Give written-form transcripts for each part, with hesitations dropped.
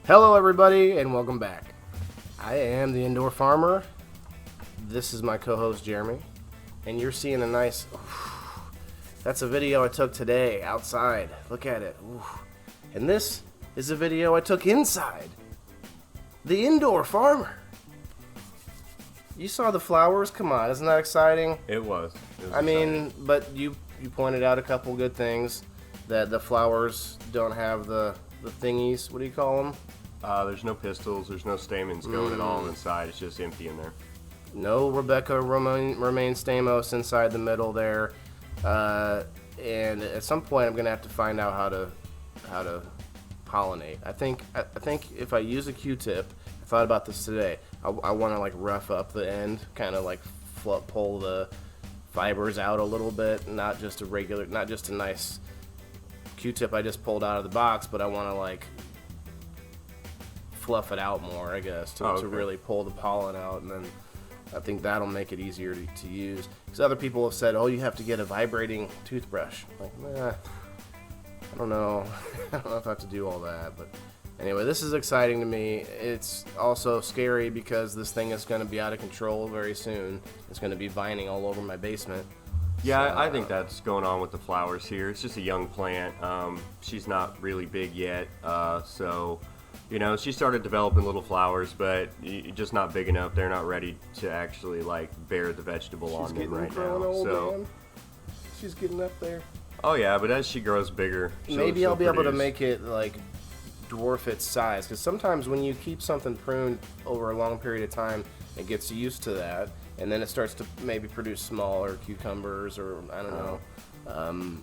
Hello everybody and welcome back. I am the Indoor Farmer. This is my co-host Jeremy. And you're seeing a nice... That's a video I took today outside. Look at it. And this is a video I took inside. The Indoor Farmer. You saw the flowers? Come on, isn't that exciting? It was exciting. But you pointed out a couple good things. That the flowers don't have the thingies. What do you call them? There's no pistils. There's no stamens going at all inside. It's just empty in there. No Rebecca Romaine Stamos inside the middle there. And at some point, I'm gonna have to find out how to pollinate. I think if I use a Q-tip, I thought about this today. I want to like rough up the end, kind of like pull the fibers out a little bit, not just a nice Q-tip I just pulled out of the box, but I want to like fluff it out more, I guess, to really pull the pollen out, and then I think that'll make it easier to use. Because other people have said, oh, you have to get a vibrating toothbrush. Like, I don't know. I don't know if I have to do all that, but anyway, this is exciting to me. It's also scary because this thing is going to be out of control very soon. It's going to be vining all over my basement. Yeah, I think that's going on with the flowers here. It's just a young plant. She's not really big yet, so you know, she started developing little flowers, but just not big enough. They're not ready to actually like bear the vegetable on them right now. So she's getting up there. Oh yeah, but as she grows bigger, maybe I'll be able to make it like dwarf its size. Because sometimes when you keep something pruned over a long period of time, it gets used to that. And then it starts to maybe produce smaller cucumbers, or I don't know,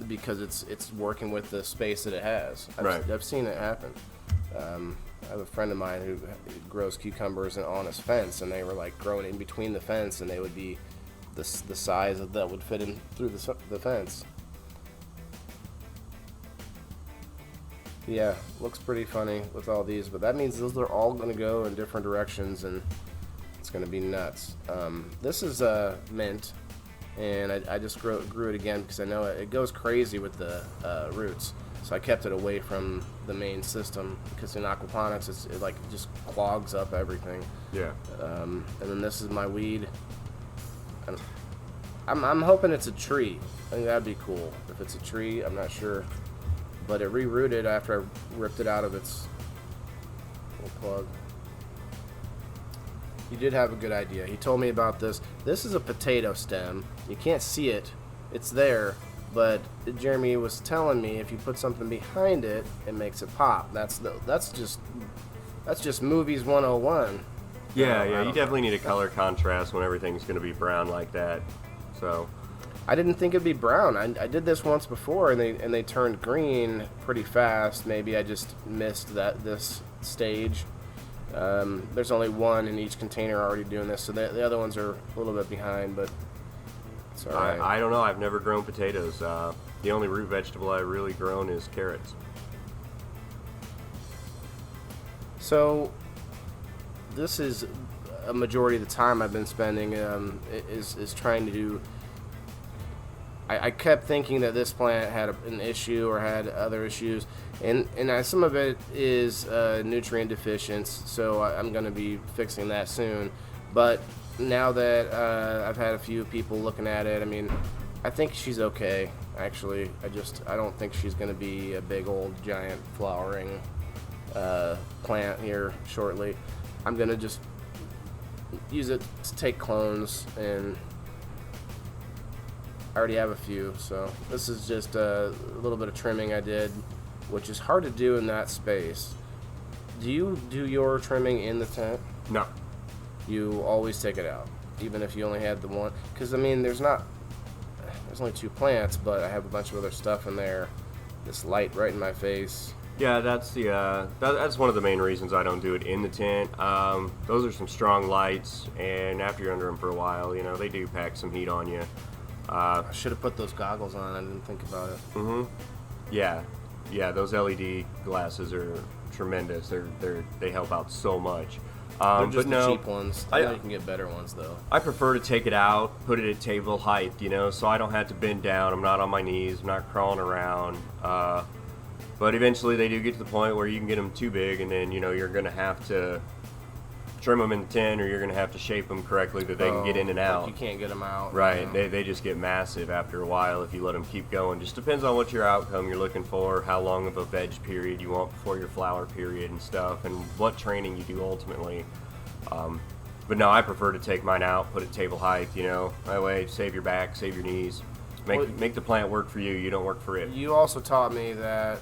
because it's working with the space that it has. I've seen it happen. I have a friend of mine who grows cucumbers on his fence, and they were like growing in between the fence, and they would be the size that would fit in through the fence. Yeah, looks pretty funny with all these, but that means those are all going to go in different directions, and it's going to be nuts. This is mint, and I just grew it again because I know it goes crazy with the roots. So I kept it away from the main system because in aquaponics it like just clogs up everything. Yeah. And then this is my weed. I'm hoping it's a tree. I think that'd be cool if it's a tree. I'm not sure, but it re-rooted after I ripped it out of its little plug. He did have a good idea. He told me about this. This is a potato stem. You can't see it. It's there. But Jeremy was telling me if you put something behind it, it makes it pop. That's just movies 101. Yeah, you definitely need a color contrast when everything's going to be brown like that. So I didn't think it'd be brown. I did this once before, and they turned green pretty fast. Maybe I just missed this stage. There's only one in each container already doing this, so the other ones are a little bit behind, but it's all right. I don't know. I've never grown potatoes. The only root vegetable I've really grown is carrots. So this is a majority of the time I've been spending is trying to do. I kept thinking that this plant had an issue or had other issues, and some of it is nutrient deficiency, so I'm going to be fixing that soon. But now that I've had a few people looking at it, I mean, I think she's okay, actually. I don't think she's going to be a big old giant flowering plant here shortly. I'm going to just use it to take clones, and I already have a few, so this is just a little bit of trimming I did, which is hard to do in that space. Do you do your trimming in the tent? No. You always take it out, even if you only had the one? Because, I mean, there's only 2 plants, but I have a bunch of other stuff in there. This light right in my face. Yeah, that's one of the main reasons I don't do it in the tent. Those are some strong lights, and after you're under them for a while, you know, they do pack some heat on you. I should have put those goggles on. I didn't think about it. Yeah, those LED glasses are tremendous. They help out so much. They're just the cheap ones. I know you can get better ones though. I prefer to take it out, put it at table height, you know, so I don't have to bend down. I'm not on my knees. I'm not crawling around. But eventually they do get to the point where you can get them too big, and then you're going to have to trim them in 10, or you're going to have to shape them correctly that they can get in and like out. you can't get them out. Right, they just get massive after a while if you let them keep going. Just depends on what your outcome you're looking for, how long of a veg period you want before your flower period and stuff, and what training you do ultimately. But no, I prefer to take mine out, put it table height, that way save your back, save your knees, make the plant work for you. You don't work for it. You also taught me that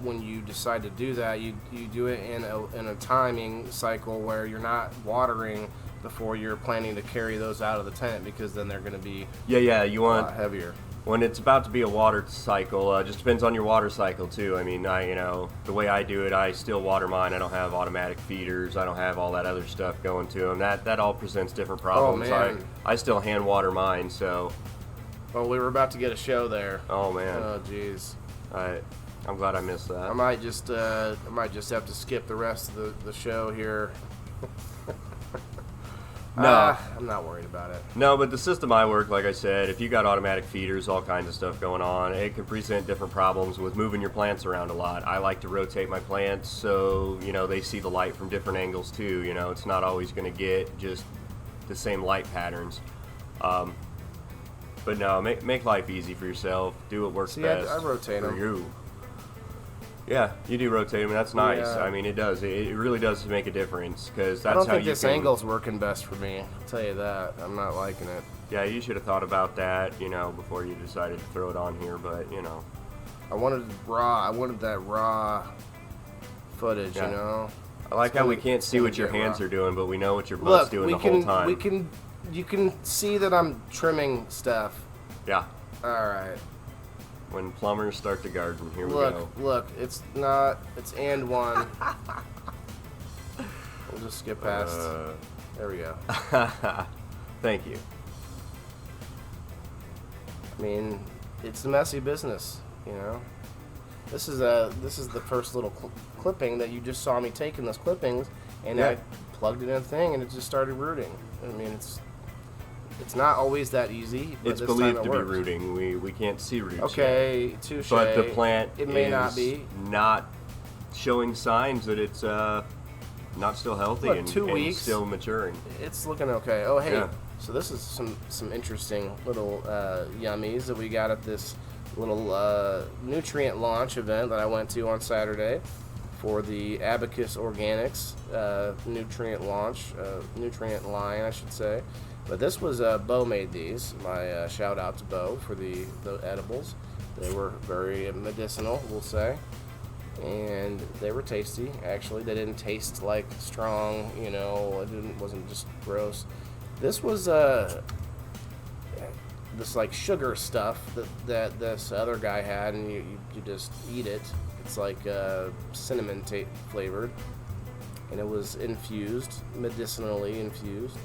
when you decide to do that, you do it in a timing cycle where you're not watering before you're planning to carry those out of the tent, because then they're going to be you want a lot heavier. When it's about to be a water cycle, just depends on your water cycle too. I mean, the way I do it, I still water mine. I don't have automatic feeders. I don't have all that other stuff going to them. That all presents different problems. Oh, man. I still hand water mine, so. Oh, we were about to get a show there. Oh man. Oh jeez. I'm glad I missed that. I might just have to skip the rest of the show here. No, I'm not worried about it. No, but the system I work, like I said, if you got automatic feeders, all kinds of stuff going on, it can present different problems with moving your plants around a lot. I like to rotate my plants so, they see the light from different angles too. It's not always going to get just the same light patterns. But no, make life easy for yourself. Do what works best I rotate for them. you. Yeah, you do rotate them, and that's nice. Yeah. I mean, it does. It really does make a difference, because that's I don't how think you this can. angle's working best for me. I'll tell you that. I'm not liking it. Yeah, you should have thought about that, before you decided to throw it on here. But I wanted that raw footage. Yeah. I like how we can't see what your hands are doing, but we know what your butt's doing the whole time. You can see that I'm trimming stuff. Yeah. All right. When plumbers start to garden, here we go. Look, it's and one. We'll just skip past. There we go. Thank you. I mean, it's a messy business, This is the first little clipping that you just saw me taking those clippings, and I plugged it in a thing, and it just started rooting. I mean, it's not always that easy. But it's believed to be rooting. We can't see roots. Okay, touche. But the plant may not be showing signs that it's not still healthy. Look, and 2 weeks, and still maturing. It's looking okay. Oh, hey. Yeah. So this is some interesting little yummies that we got at this little nutrient launch event that I went to on Saturday for the Abacus Organics nutrient line, I should say. But this was Bo made these. My shout out to Bo for the edibles. They were very medicinal, we'll say, and they were tasty. Actually, they didn't taste like strong. Wasn't just gross. This was this like sugar stuff that this other guy had, and you just eat it. It's like cinnamon flavored, and it was infused, medicinally infused.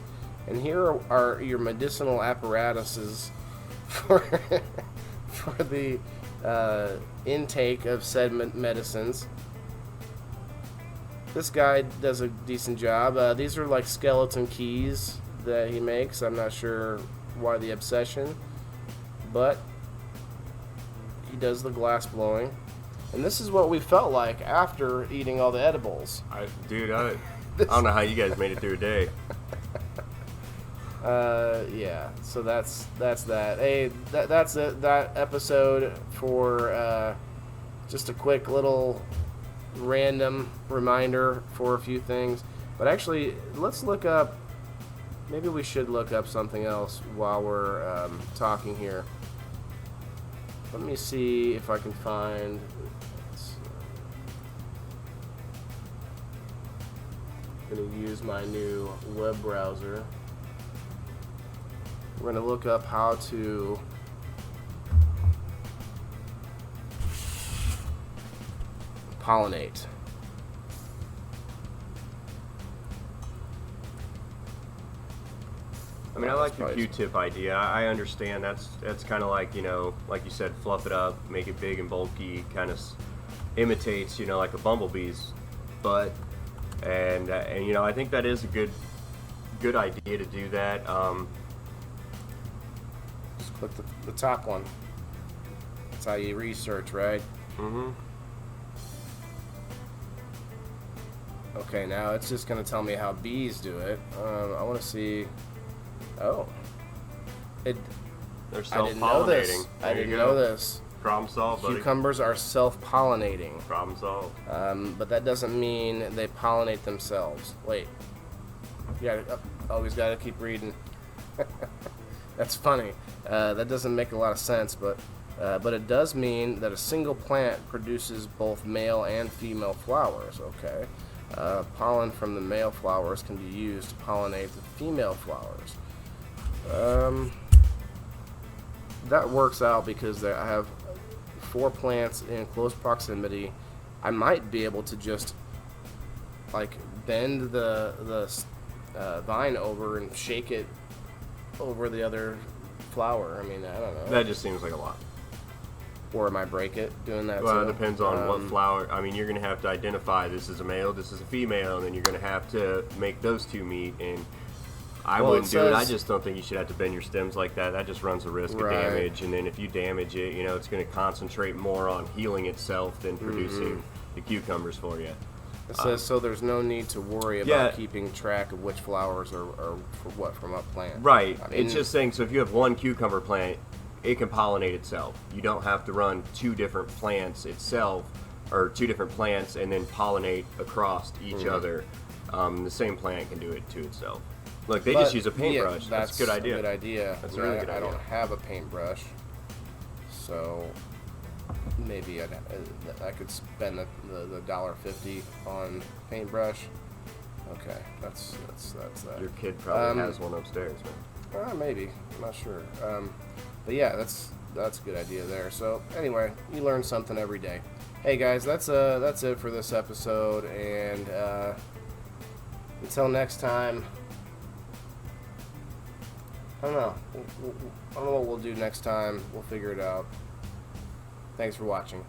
And here are your medicinal apparatuses for the intake of said medicines. This guy does a decent job. These are like skeleton keys that he makes. I'm not sure why the obsession, but he does the glass blowing. And this is what we felt like after eating all the edibles. I don't know how you guys made it through a day. Yeah, so that's that. Hey, that's it. That episode for just a quick little random reminder for a few things. But actually, let's look up. Maybe we should look up something else while we're talking here. Let me see if I can find. I'm going to use my new web browser. We're going to look up how to pollinate. I mean, I like the Q-tip idea. I understand that's kind of like, like you said, fluff it up, make it big and bulky, kind of imitates, like a bumblebee's butt. And I think that is a good idea to do that. Just click the top one. That's how you research, right? Mm-hmm. Okay, now it's just going to tell me how bees do it. I want to see... Oh. They're I didn't know this. self-pollinating. I didn't know this. Problem solved, buddy. Cucumbers are self-pollinating. Problem solved. But that doesn't mean they pollinate themselves. Wait. You gotta, always got to keep reading. That's funny. That doesn't make a lot of sense, but it does mean that a single plant produces both male and female flowers. Okay. Pollen from the male flowers can be used to pollinate the female flowers. That works out because I have 4 plants in close proximity. I might be able to just like bend the vine over and shake it over the other flower. I mean, I don't know. That just seems like a lot. Or I might break it doing that. Well, too. it depends on what flower. I mean, you're going to have to identify this is a male, this is a female, and then you're going to have to make those two meet. And I wouldn't do it. I just don't think you should have to bend your stems like that. That just runs the risk of damage. And then if you damage it, you know, it's going to concentrate more on healing itself than producing the cucumbers for you. It says, so there's no need to worry about keeping track of which flowers are from what plant. Right. I mean, it's just saying, so if you have one cucumber plant, it can pollinate itself. You don't have to run 2 different plants itself, or 2 different plants and then pollinate across each other. The same plant can do it to itself. Look, they just use a paintbrush. Yeah, that's a good idea. That's a good idea. That's a really good idea. I don't have a paintbrush, so maybe I could spend the $1.50 on paintbrush. Okay, that's that. Your kid probably has one upstairs, man. Maybe. I'm not sure. But yeah, that's a good idea there. So anyway, you learn something every day. Hey guys, that's it for this episode, and until next time, I don't know. I don't know what we'll do next time. We'll figure it out. Thanks for watching.